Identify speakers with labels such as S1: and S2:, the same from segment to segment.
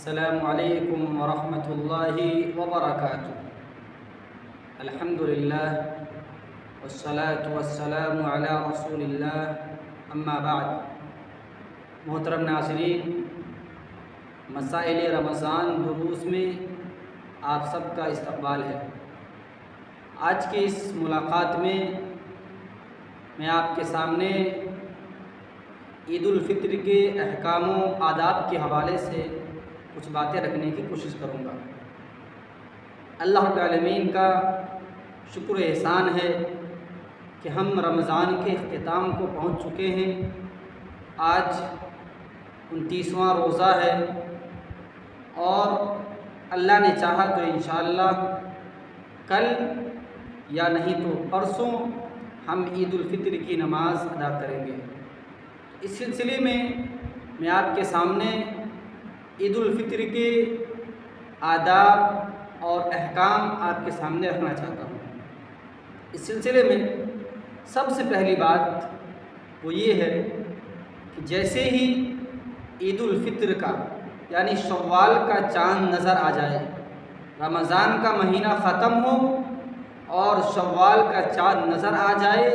S1: السلام علیکم ورحمۃ اللہ وبرکاتہ۔ الحمد للہ والصلاة والسلام علی رسول اللہ، اما بعد۔ محترم ناظرین، مسائل رمضان دروس میں آپ سب کا استقبال ہے۔ آج کی اس ملاقات میں میں آپ کے سامنے عید الفطر کے احکام و آداب کے حوالے سے کچھ باتیں رکھنے کی کوشش کروں گا۔ اللہ رب العالمین کا شکر و احسان ہے کہ ہم رمضان کے اختتام کو پہنچ چکے ہیں۔ آج 29واں روزہ ہے اور اللہ نے چاہا تو انشاءاللہ کل یا نہیں تو پرسوں ہم عید الفطر کی نماز ادا کریں گے۔ اس سلسلے میں آپ کے سامنے عید الفطر کے آداب اور احکام آپ کے سامنے رکھنا چاہتا ہوں۔ اس سلسلے میں سب سے پہلی بات وہ یہ ہے کہ جیسے ہی عید الفطر کا یعنی شوال کا چاند نظر آ جائے، رمضان کا مہینہ ختم ہو اور شوال کا چاند نظر آ جائے،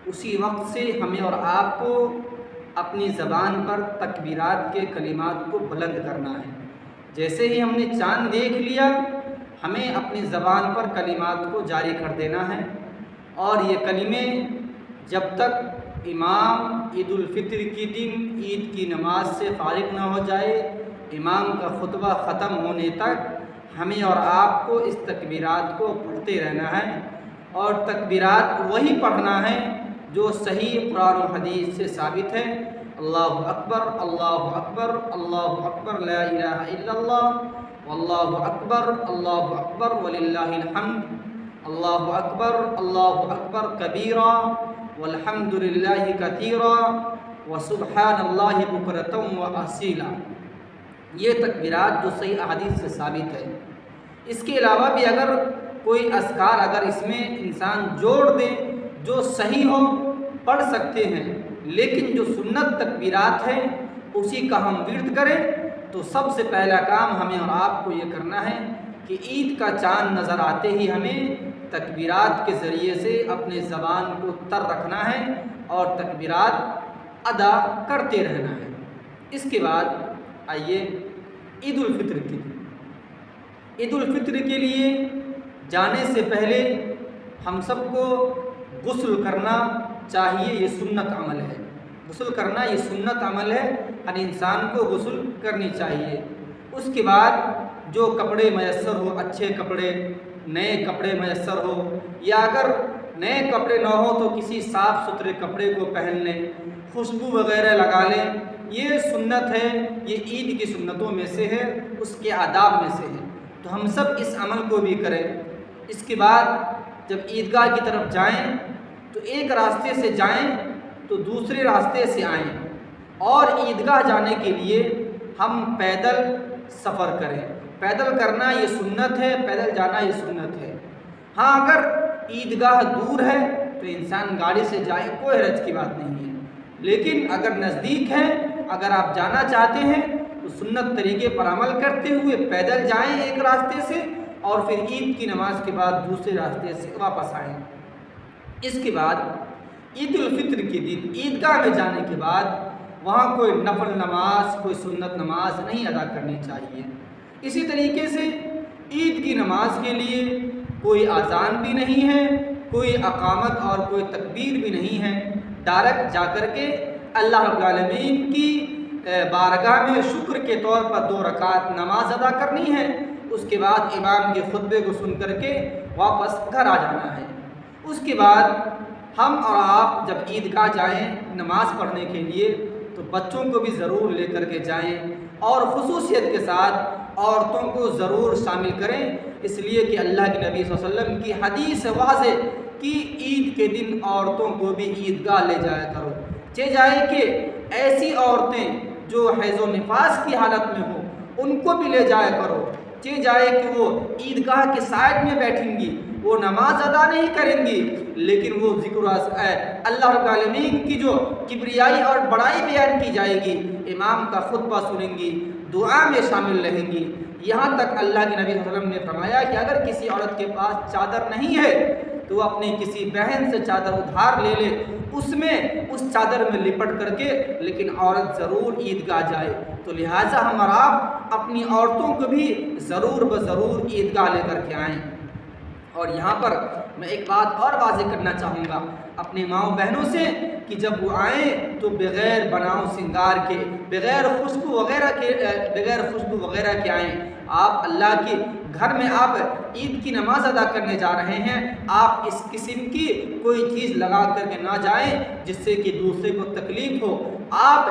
S1: اسی وقت سے ہمیں اور آپ کو اپنی زبان پر تکبیرات کے کلمات کو بلند کرنا ہے۔ جیسے ہی ہم نے چاند دیکھ لیا، ہمیں اپنی زبان پر کلمات کو جاری کر دینا ہے، اور یہ کلمے جب تک امام عید الفطر کی دن عید کی نماز سے فارغ نہ ہو جائے، امام کا خطبہ ختم ہونے تک ہمیں اور آپ کو اس تکبیرات کو پڑھتے رہنا ہے، اور تکبیرات وہی پڑھنا ہے جو صحیح قرآن و حدیث سے ثابت ہے۔ اللہ اکبر، اللہ اکبر، اللہ اکبر، لا الہ الا اللہ، واللہ اکبر وللہ الحمد، اللہ اکبر کبیرا والحمد للہ کثیرا وسبحان اللہ بکرۃ واصیلا۔ یہ تکبیرات جو صحیح احادیث سے ثابت ہے۔ اس کے علاوہ بھی اگر کوئی اذکار اگر اس میں انسان جوڑ دے جو صحیح ہو، پڑھ سکتے ہیں، لیکن جو سنت تکبیرات ہیں اسی کا ہم ورد کریں، تو سب سے پہلا کام ہمیں اور آپ کو یہ کرنا ہے کہ عید کا چاند نظر آتے ہی ہمیں تکبیرات کے ذریعے سے اپنے زبان کو تر رکھنا ہے اور تکبیرات ادا کرتے رہنا ہے۔ اس کے بعد آئیے عید الفطر کی۔ عید الفطر کے لیے جانے سے پہلے ہم سب کو غسل کرنا چاہیے، یہ سنت عمل ہے۔ غسل کرنا یہ سنت عمل ہے، ہر انسان کو غسل کرنی چاہیے۔ اس کے بعد جو کپڑے میسر ہو، اچھے کپڑے، نئے کپڑے میسر ہو، یا اگر نئے کپڑے نہ ہو تو کسی صاف ستھرے کپڑے کو پہن لیں، خوشبو وغیرہ لگا لیں، یہ سنت ہے، یہ عید کی سنتوں میں سے ہے، اس کے آداب میں سے ہے، تو ہم سب اس عمل کو بھی کریں۔ اس کے بعد جب عیدگاہ کی طرف جائیں تو ایک راستے سے جائیں تو دوسرے راستے سے آئیں، اور عیدگاہ جانے کے لیے ہم پیدل سفر کریں۔ پیدل کرنا یہ سنت ہے، پیدل جانا یہ سنت ہے۔ ہاں اگر عیدگاہ دور ہے تو انسان گاڑی سے جائے، کوئی حرج کی بات نہیں ہے، لیکن اگر نزدیک ہے، اگر آپ جانا چاہتے ہیں تو سنت طریقے پر عمل کرتے ہوئے پیدل جائیں ایک راستے سے، اور پھر عید کی نماز کے بعد دوسرے راستے سے واپس آئیں۔ اس کے بعد عید الفطر کے دن عیدگاہ میں جانے کے بعد وہاں کوئی نفل نماز، کوئی سنت نماز نہیں ادا کرنی چاہیے۔ اسی طریقے سے عید کی نماز کے لیے کوئی اذان بھی نہیں ہے، کوئی اقامت اور کوئی تکبیر بھی نہیں ہے، ڈائریکٹ جا کر کے اللہ رب العالمین کی بارگاہ میں شکر کے طور پر 2 رکعت نماز ادا کرنی ہے۔ اس کے بعد امام کے خطبے کو سن کر کے واپس گھر آ جانا ہے۔ اس کے بعد ہم اور آپ جب عیدگاہ جائیں نماز پڑھنے کے لیے تو بچوں کو بھی ضرور لے کر کے جائیں، اور خصوصیت کے ساتھ عورتوں کو ضرور شامل کریں، اس لیے کہ اللہ کے نبی صلی اللہ علیہ وسلم کی حدیث واضح کہ عید کے دن عورتوں کو بھی عیدگاہ لے جایا کرو، چاہے کہ ایسی عورتیں جو حیض و نفاس کی حالت میں ہوں ان کو بھی لے جایا کرو، چاہے کہ وہ عیدگاہ کے سائڈ میں بیٹھیں گی، وہ نماز ادا نہیں کریں گی، لیکن وہ ذکر اللہ رب العالمین کی جو کبریائی اور بڑائی بیان کی جائے گی، امام کا خطبہ سنیں گی، دعا میں شامل رہیں گی۔ یہاں تک اللہ کے نبی صلی اللہ علیہ وسلم نے فرمایا کہ اگر کسی عورت کے پاس چادر نہیں ہے تو وہ اپنی کسی بہن سے چادر ادھار لے لے، اس چادر میں لپٹ کر کے لیکن عورت ضرور عیدگاہ جائے۔ تو لہٰذا ہم اور آپ اپنی عورتوں کو بھی ضرور عیدگاہ لے کر کے آئیں۔ اور یہاں پر میں ایک بات اور واضح کرنا چاہوں گا اپنی ماؤں بہنوں سے کہ جب وہ آئیں تو بغیر بناؤ سنگار کے، بغیر خوشبو وغیرہ کے آئیں۔ آپ اللہ کے گھر میں آپ عید کی نماز ادا کرنے جا رہے ہیں، آپ اس قسم کی کوئی چیز لگا کر کے نہ جائیں جس سے کہ دوسرے کو تکلیف ہو۔ آپ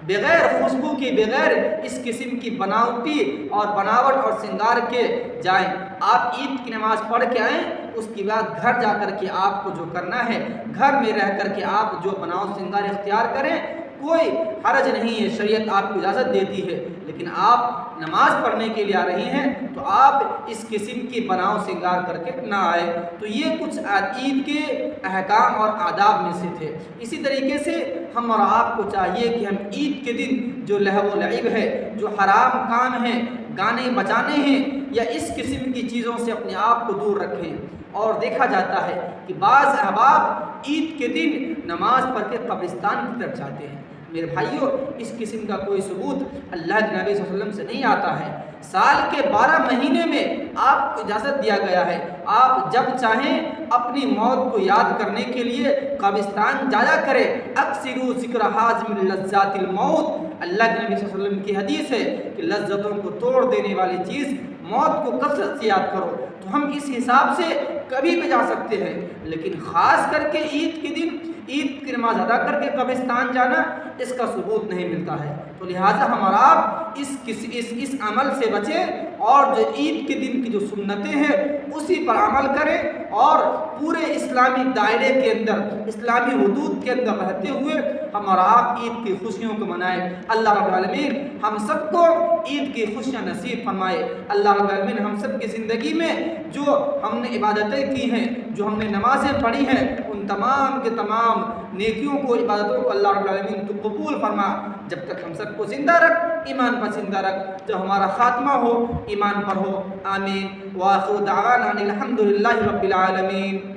S1: بغیر خوشبو کی، بغیر اس قسم کی بناوٹی اور بناوٹ اور سنگار کے جائیں۔ آپ عید کی نماز پڑھ کے آئیں، اس کے بعد گھر جا کر کے آپ کو جو کرنا ہے، گھر میں رہ کر کے آپ جو بناؤ سنگار اختیار کریں، کوئی حرج نہیں ہے، شریعت آپ کو اجازت دیتی ہے۔ لیکن آپ نماز پڑھنے کے لیے آ رہی ہیں تو آپ اس قسم کی بناؤ سنگار کر کے نہ آئے۔ تو یہ کچھ عید کے احکام اور آداب میں سے تھے۔ اسی طریقے سے ہم اور آپ کو چاہیے کہ ہم عید کے دن جو لہو و لعب ہے، جو حرام کام ہیں، گانے بجانے ہیں یا اس قسم کی چیزوں سے اپنے آپ کو دور رکھیں۔ اور دیکھا جاتا ہے کہ بعض احباب عید کے دن نماز پڑھ کے قبرستان کی طرف جاتے ہیں۔ میرے بھائیوں، اس قسم کا کوئی ثبوت اللہ کے نبی صلی اللہ علیہ وسلم سے نہیں آتا ہے۔ سال کے 12 مہینے میں آپ کو اجازت دیا گیا ہے، آپ جب چاہیں اپنی موت کو یاد کرنے کے لیے قبرستان جایا کریں۔ اکثروا ذکر حازم لذات الموت، اللہ کے نبی صلی اللہ علیہ وسلم کی حدیث ہے کہ لذتوں کو توڑ دینے والی چیز موت کو کثرت سے یاد کرو۔ تو ہم اس حساب سے کبھی بھی جا سکتے ہیں، لیکن خاص کر کے عید کے دن عید کی نماز ادا کر کے قبرستان جانا، اس کا ثبوت نہیں ملتا ہے۔ تو لہٰذا ہم اور آپ اس عمل سے بچیں اور جو عید کے دن کی جو سنتیں ہیں اسی پر عمل کریں اور پورے اسلامی دائرے کے اندر، اسلامی حدود کے اندر رہتے ہوئے ہم اور آپ عید کی خوشیوں کو منائیں۔ اللہ رب العالمین ہم سب کو عید کی خوشیاں نصیب فرمائے۔ اللہ رب العالمین ہم سب کی زندگی میں جو ہم نے عبادتیں کی ہیں، جو ہم نے نمازیں پڑھی ہیں، ان تمام کے تمام نیکیوں کو، عبادتوں کو اللہ رب العالمین تو قبول فرما۔ جب تک ہم سب کو زندہ رکھ، ایمان پر زندہ رکھ، جب ہمارا خاتمہ ہو ایمان پر ہو۔ آمین۔ وآخر دعوانا الحمد للہ رب العالمین۔